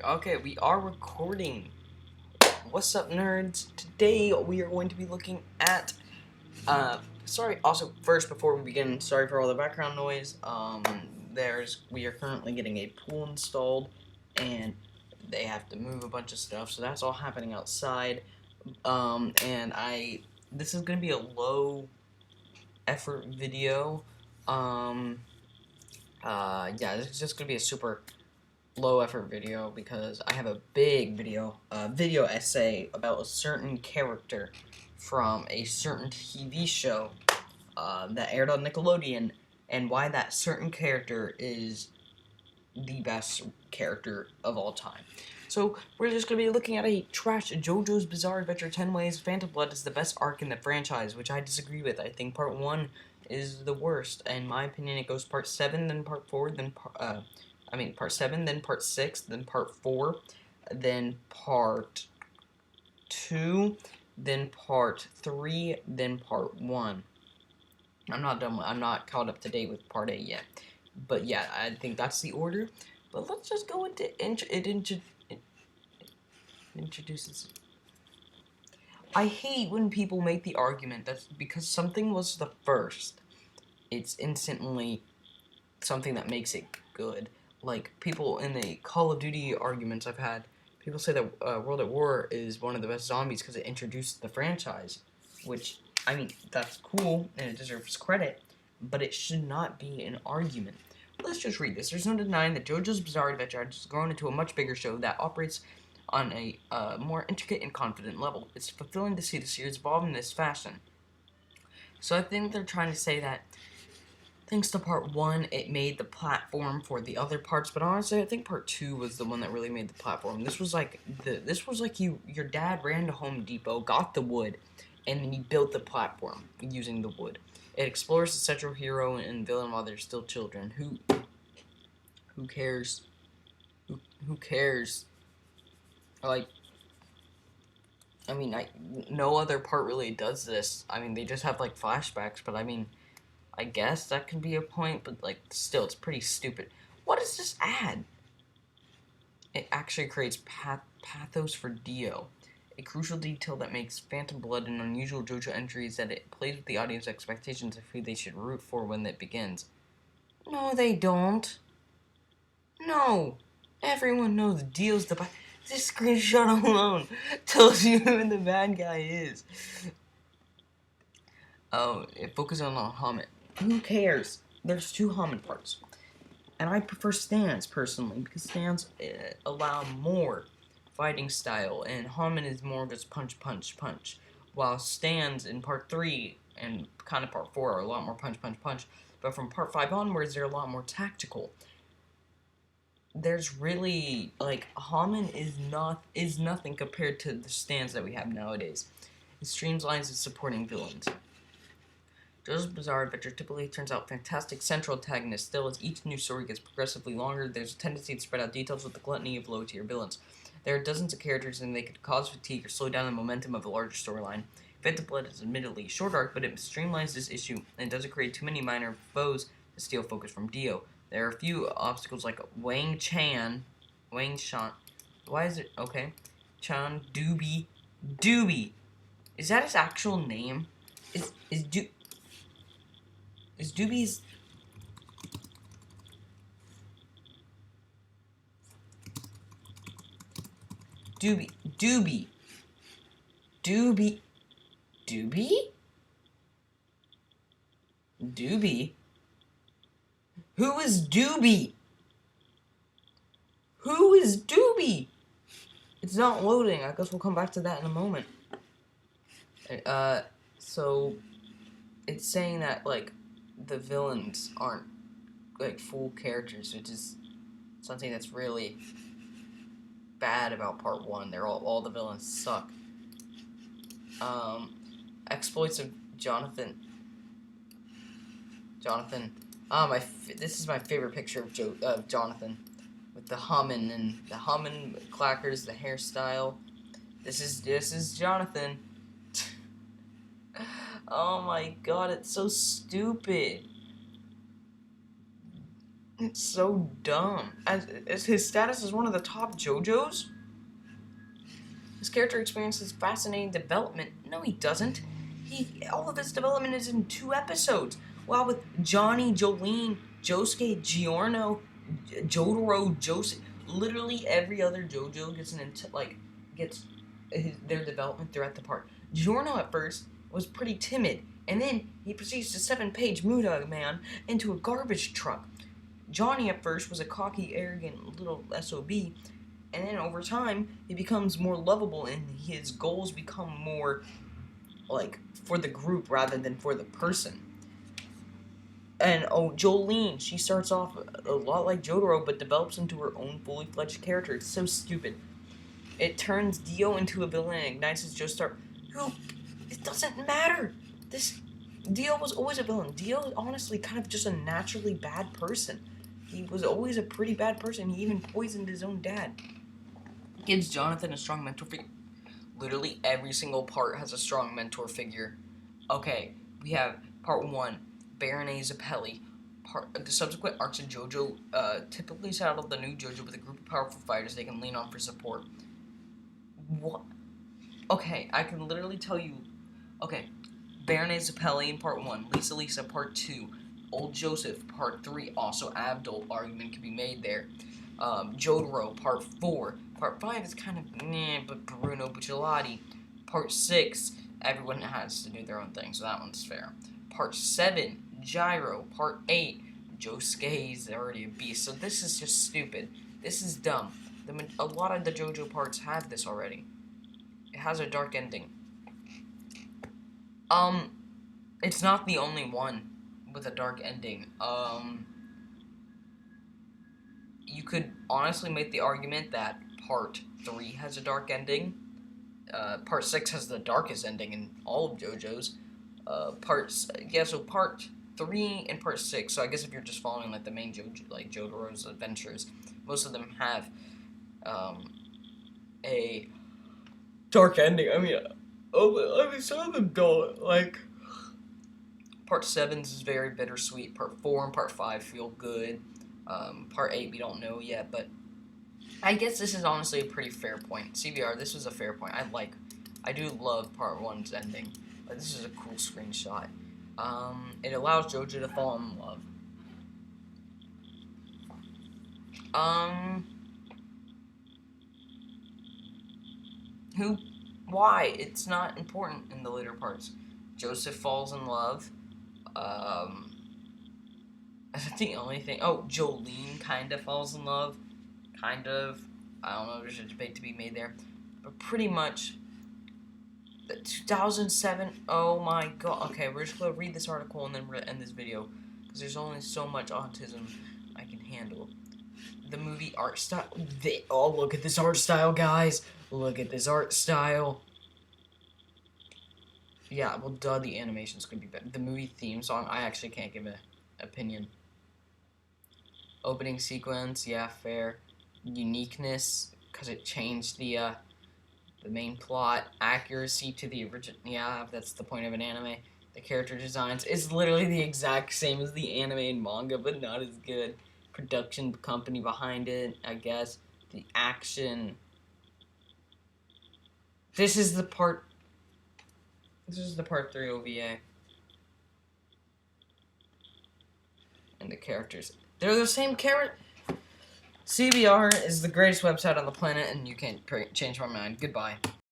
Okay, we are recording. What's up, nerds? Today we are going to be looking at, first, before we begin, sorry for all the background noise. We are currently getting a pool installed, and they have to move a bunch of stuff, so that's all happening outside. This is going to be a low effort video. This is just going to be a super low effort video because I have a big video essay about a certain character from a certain TV show that aired on Nickelodeon, and why that certain character is the best character of all time. So we're just going to be looking at a trash JoJo's Bizarre Adventure 10 Ways Phantom Blood is the best arc in the franchise, which I disagree with. I think part 1 is the worst. In my opinion, it goes part 7, then part 4, then part 7, then part 6, then part 4, then part 2, then part 3, then part 1. I'm not caught up to date with part 8 yet. But yeah, I think that's the order. But let's just go into introduces. I hate when people make the argument that because something was the first, it's instantly something that makes it good. Like, people in the Call of Duty arguments I've had, people say that World at War is one of the best zombies because it introduced the franchise, which, I mean, that's cool, and it deserves credit, but it should not be an argument. Let's just read this. There's no denying that JoJo's Bizarre Adventure has grown into a much bigger show that operates on a more intricate and confident level. It's fulfilling to see the series evolve in this fashion. So I think they're trying to say that thanks to part 1, it made the platform for the other parts, but honestly, I think part 2 was the one that really made the platform. This was like your dad ran to Home Depot, got the wood, and then he built the platform using the wood. It explores the central hero and villain while they're still children. Who cares? Who cares? Like, I mean, no other part really does this. I mean, they just have like flashbacks, but I mean, I guess that could be a point, but like, still, it's pretty stupid. What does this add? It actually creates pathos for Dio. A crucial detail that makes Phantom Blood an unusual JoJo entry is that it plays with the audience's expectations of who they should root for when it begins. No, they don't. No. Everyone knows Dio's the bad. This screenshot alone tells you who the bad guy is. Oh, it focuses on Hamid. Who cares? There's 2 Hamid parts. And I prefer stands, personally, because stands allow more fighting style, and Hamid is more just punch, punch, punch. While stands in part 3 and kind of part 4 are a lot more punch, punch, punch. But from part 5 onwards, they're a lot more tactical. There's really, like, Hamid is nothing compared to the stands that we have nowadays. It streamlines its supporting villains. JoJo's Bizarre Adventure typically turns out fantastic central antagonists. Still, as each new story gets progressively longer, there's a tendency to spread out details with the gluttony of low-tier villains. There are dozens of characters, and they could cause fatigue or slow down the momentum of a larger storyline. Phantom Blood is admittedly a short arc, but it streamlines this issue and doesn't create too many minor foes to steal focus from Dio. There are a few obstacles like Wang Shan. Why is it okay? Chan Doobie. Is that his actual name? Is Doobie's... Doobie? Who is Doobie? Who is Doobie? It's not loading. I guess we'll come back to that in a moment. So it's saying that, like, the villains aren't, like, full characters, which is something that's really bad about part 1. They're all the villains suck. Exploits of Jonathan. This is my favorite picture of Jonathan, with the hummin' and the hummin' clackers, the hairstyle. This is Jonathan. Oh my god, it's so stupid. It's so dumb. As his status as one of the top JoJos, his character experiences fascinating development. No, he doesn't. All of his development is in 2 episodes. While with Johnny, Jolene, Josuke, Giorno, Jotaro, Joseph, literally every other JoJo gets their development throughout the part. Giorno at first was pretty timid, and then he proceeds to 7-page Muda Man into a garbage truck. Johnny at first was a cocky, arrogant little SOB, and then over time he becomes more lovable and his goals become more like for the group rather than for the person. And Jolene, she starts off a lot like Jotaro but develops into her own fully fledged character. It's so stupid. It turns Dio into a villain and ignites his Joestar. Who? It doesn't matter. Dio was always a villain. Dio is honestly kind of just a naturally bad person. He was always a pretty bad person. He even poisoned his own dad. Gives Jonathan a strong mentor figure. Literally every single part has a strong mentor figure. Okay, we have part 1, Baroness Apelli. The subsequent arcs of JoJo typically saddle the new JoJo with a group of powerful fighters they can lean on for support. What? Okay, I can literally tell you. Okay, Baroness Apelli in part 1, Lisa part 2, Old Joseph part 3. Also, Abdul argument can be made there. Jotaro part 4. Part 5 is kind of meh, but Bruno Bucciolati. Part 6, everyone has to do their own thing, so that one's fair. Part 7, Gyro. Part 8, Josuke is already a beast, so this is just stupid. This is dumb. A lot of the JoJo parts have this already. It has a dark ending. It's not the only one with a dark ending. You could honestly make the argument that part 3 has a dark ending. Part 6 has the darkest ending in all of JoJo's. So part 3 and part 6. So I guess if you're just following like the main JoJo, like Jotaro's adventures, most of them have a dark ending. I mean, some of them don't. Like, part 7 is very bittersweet. Part 4 and part 5 feel good. Part 8 we don't know yet, but I guess this is honestly a pretty fair point. CBR, this was a fair point. I do love part 1's ending. This is a cool screenshot. It allows JoJo to fall in love. Why? It's not important in the later parts. Joseph falls in love. That's the only thing. Oh, Jolene kind of falls in love. Kind of. I don't know, there's a debate to be made there. But pretty much, the 2007, oh my god. Okay, we're just going to read this article and then we're going to end this video. Because there's only so much autism I can handle. The movie art style. Oh, look at this art style, guys. Look at this art style. Yeah, well, duh, the animations could be better. The movie theme song, I actually can't give an opinion. Opening sequence, yeah, fair. Uniqueness, because it changed the main plot. Accuracy to the original, yeah, that's the point of an anime. The character designs is literally the exact same as the anime and manga, but not as good. Production company behind it, I guess. The action. This is the part 3 OVA. And the characters. They're the same character. CBR is the greatest website on the planet, and you can't change my mind. Goodbye.